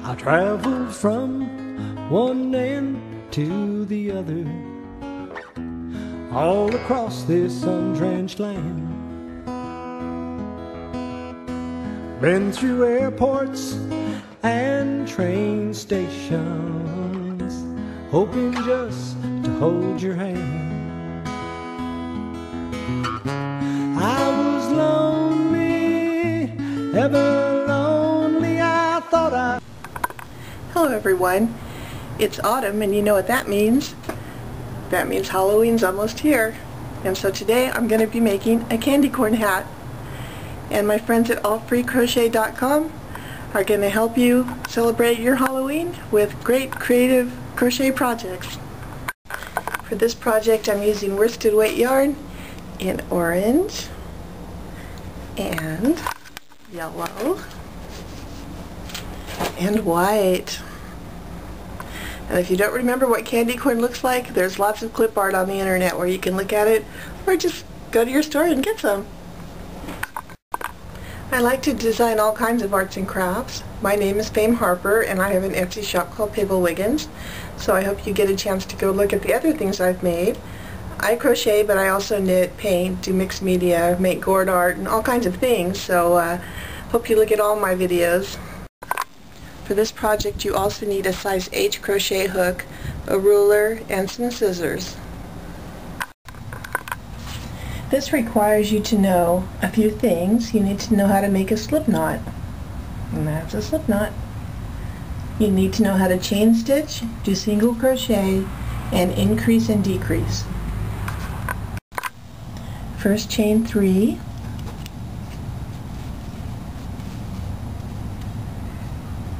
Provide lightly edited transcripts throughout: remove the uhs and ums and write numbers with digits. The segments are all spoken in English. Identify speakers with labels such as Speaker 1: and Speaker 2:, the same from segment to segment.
Speaker 1: I traveled from one end to the other, all across this sun-drenched land. Been through airports and train stations, hoping just to hold your hand. I was lonely, ever lonely, I thought I...
Speaker 2: Hello everyone, it's autumn and you know what that means. That means Halloween's almost here. And so today I'm going to be making a candy corn hat. And my friends at allfreecrochet.com are going to help you celebrate your Halloween with great creative crochet projects. For this project I'm using worsted weight yarn in orange and yellow and white. And if you don't remember what candy corn looks like, there's lots of clip art on the internet where you can look at it, or just go to your store and get some. I like to design all kinds of arts and crafts. My name is Fame Harper and I have an Etsy shop called Pable Wiggins, so I hope you get a chance to go look at the other things I've made. I crochet, but I also knit, paint, do mixed media, make gourd art, and all kinds of things, so hope you look at all my videos. For this project you also need a size H crochet hook, a ruler, and some scissors. This requires you to know a few things. You need to know how to make a slip knot, and that's a slip knot. You need to know how to chain stitch, do single crochet, and increase and decrease. First chain 3,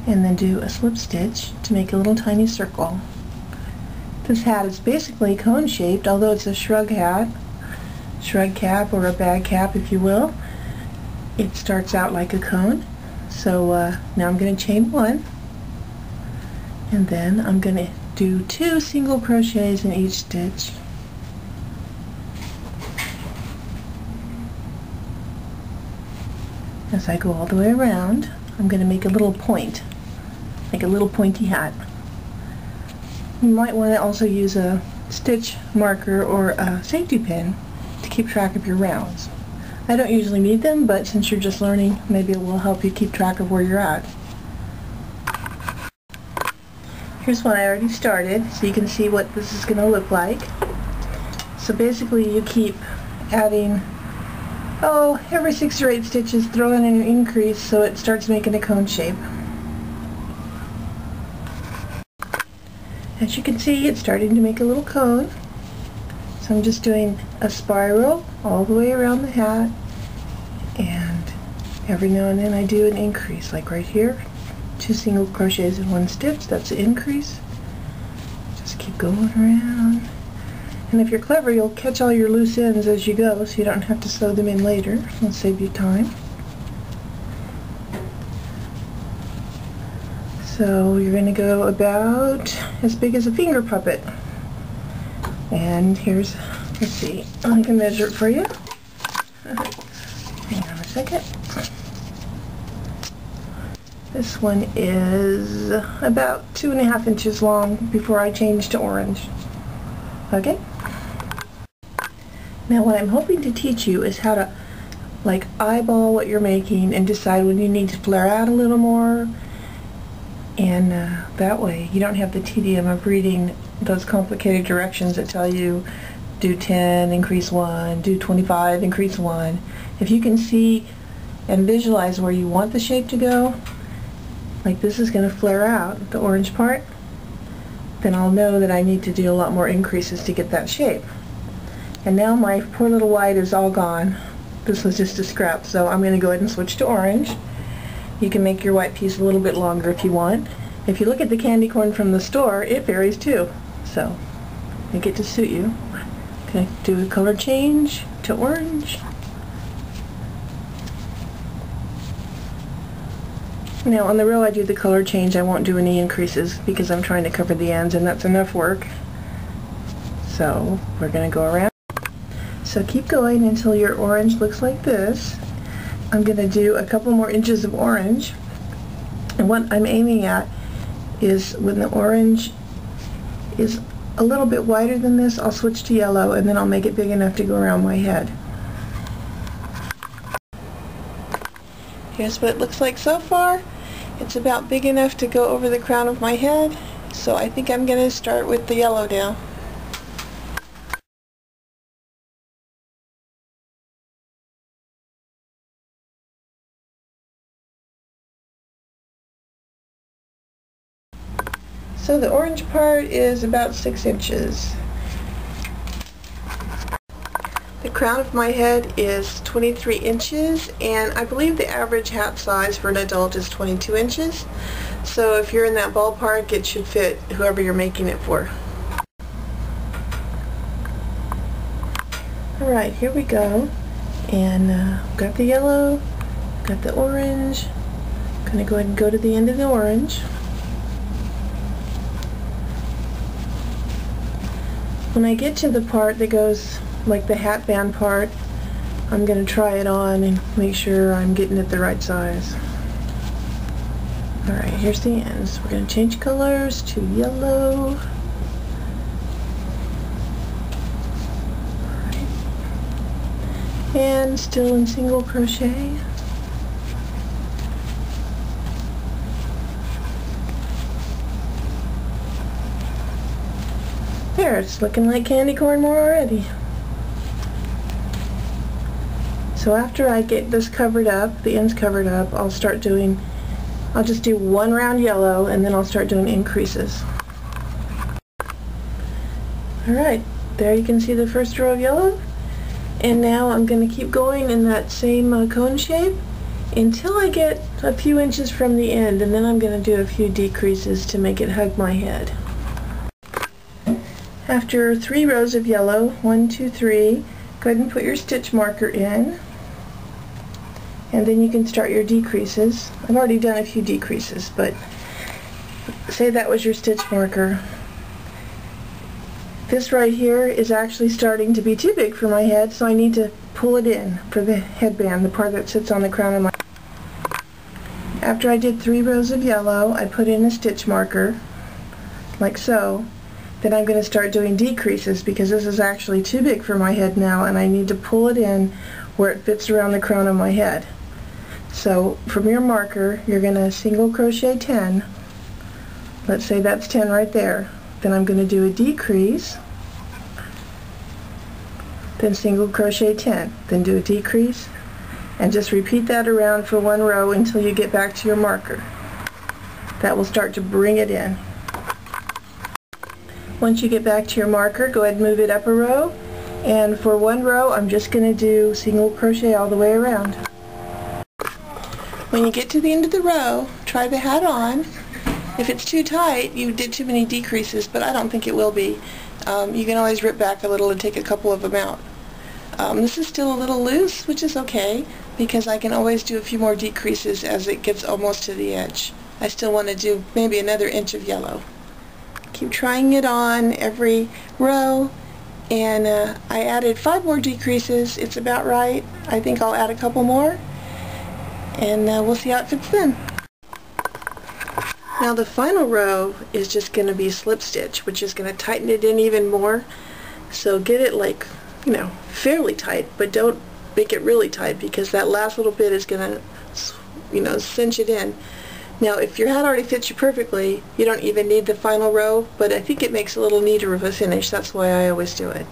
Speaker 2: and then do a slip stitch to make a little tiny circle. This hat is basically cone shaped, although it's a shrug hat, shrug cap, or a bag cap if you will. It starts out like a cone. So now I'm going to chain 1, and then I'm going to do 2 single crochets in each stitch. As I go all the way around, I'm going to make a little point, like a little pointy hat. You might want to also use a stitch marker or a safety pin to keep track of your rounds. I don't usually need them, but since you're just learning, maybe it will help you keep track of where you're at. Here's one I already started, so you can see what this is going to look like. So basically you keep adding, every 6 or 8 stitches, throw in an increase so it starts making a cone shape. As you can see, it's starting to make a little cone. So I'm just doing a spiral all the way around the hat, and every now and then I do an increase, like right here. 2 single crochets in 1 stitch, that's an increase. Just keep going around. And if you're clever, you'll catch all your loose ends as you go, so you don't have to sew them in later. It'll save you time. So you're going to go about as big as a finger puppet. And here's, let's see, I can measure it for you. Hang on a second. This one is about 2.5 inches long before I change to orange. Okay? Now what I'm hoping to teach you is how to eyeball what you're making and decide when you need to flare out a little more, and that way you don't have the tedium of reading those complicated directions that tell you do 10, increase 1, do 25, increase 1. If you can see and visualize where you want the shape to go, like this is going to flare out, the orange part, then I'll know that I need to do a lot more increases to get that shape. And now my poor little white is all gone. This was just a scrap, so I'm going to go ahead and switch to orange. You can make your white piece a little bit longer if you want. If you look at the candy corn from the store, it varies too, so make it to suit you. Okay, do a color change to orange. Now on the row I do the color change, I won't do any increases because I'm trying to cover the ends, and that's enough work. So we're going to go around. So keep going until your orange looks like this. I'm going to do a couple more inches of orange, and what I'm aiming at is when the orange is a little bit wider than this, I'll switch to yellow, and then I'll make it big enough to go around my head. Here's what it looks like so far. It's about big enough to go over the crown of my head, so I think I'm going to start with the yellow now. So the orange part is about 6 inches. The crown of my head is 23 inches, and I believe the average hat size for an adult is 22 inches. So if you're in that ballpark, it should fit whoever you're making it for. Alright, here we go. And got the yellow, got the orange. I'm going to go ahead and go to the end of the orange. When I get to the part that goes like the hat band part, I'm going to try it on and make sure I'm getting it the right size. Alright, here's the ends. We're going to change colors to yellow. Alright. And still in single crochet. There, it's looking like candy corn more already. So after I get this covered up, the ends covered up, I'll just do one round yellow, and then I'll start doing increases. Alright, there you can see the first row of yellow. And now I'm going to keep going in that same cone shape until I get a few inches from the end, and then I'm going to do a few decreases to make it hug my head. After 3 rows of yellow, 1, 2, 3, go ahead and put your stitch marker in, and then you can start your decreases. I've already done a few decreases, but say that was your stitch marker. This right here is actually starting to be too big for my head, so I need to pull it in for the headband, the part that sits on the crown of my head. After I did 3 rows of yellow, I put in a stitch marker, like so. Then I'm going to start doing decreases because this is actually too big for my head now, and I need to pull it in where it fits around the crown of my head. So from your marker, you're going to single crochet 10. Let's say that's 10 right there. Then I'm going to do a decrease, then single crochet 10, then do a decrease, and just repeat that around for 1 row until you get back to your marker. That will start to bring it in. Once you get back to your marker, go ahead and move it up a row, and for 1 row I'm just going to do single crochet all the way around. When you get to the end of the row, try the hat on. If it's too tight, you did too many decreases, but I don't think it will be. You can always rip back a little and take a couple of them out. This is still a little loose, which is okay, because I can always do a few more decreases as it gets almost to the edge. I still want to do maybe another inch of yellow. Keep trying it on every row, and I added 5 more decreases. It's about right. I think I'll add a couple more, and we'll see how it fits then. Now the final row is just going to be a slip stitch, which is going to tighten it in even more. So get it like, you know, fairly tight, but don't make it really tight, because that last little bit is going to, you know, cinch it in. Now if your hat already fits you perfectly, you don't even need the final row, but I think it makes a little neater of a finish. That's why I always do it.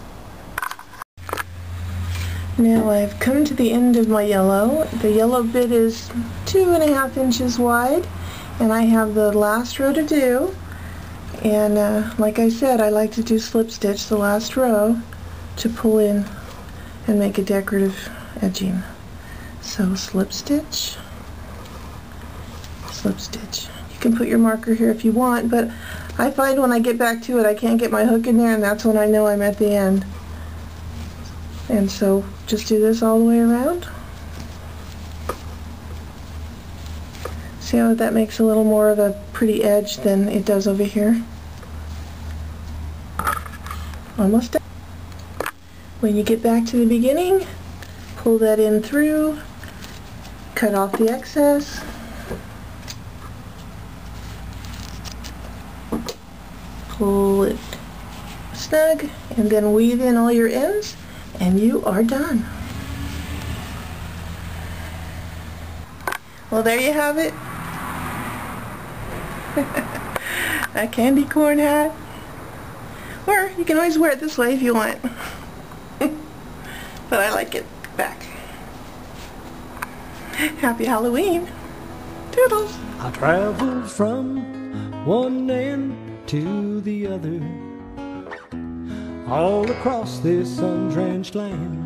Speaker 2: Now I've come to the end of my yellow. The yellow bit is 2.5 inches wide, and I have the last row to do. And like I said, I like to do slip stitch the last row to pull in and make a decorative edging. So slip stitch, slip stitch. You can put your marker here if you want, but I find when I get back to it I can't get my hook in there, and that's when I know I'm at the end. And so just do this all the way around. See how that makes a little more of a pretty edge than it does over here? Almost done. When you get back to the beginning, pull that in through, cut off the excess, pull it snug, and then weave in all your ends, and you are done. Well, there you have it. A candy corn hat. Or you can always wear it this way if you want. But I like it back. Happy Halloween. Toodles.
Speaker 1: I traveled from one end to the other, all across this sun-drenched land.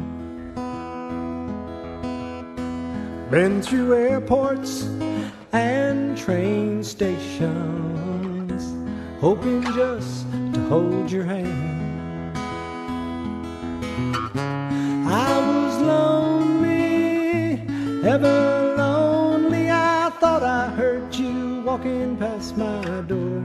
Speaker 1: Been through airports and train stations, hoping just to hold your hand. I was lonely, ever lonely. I thought I heard you walking past my door.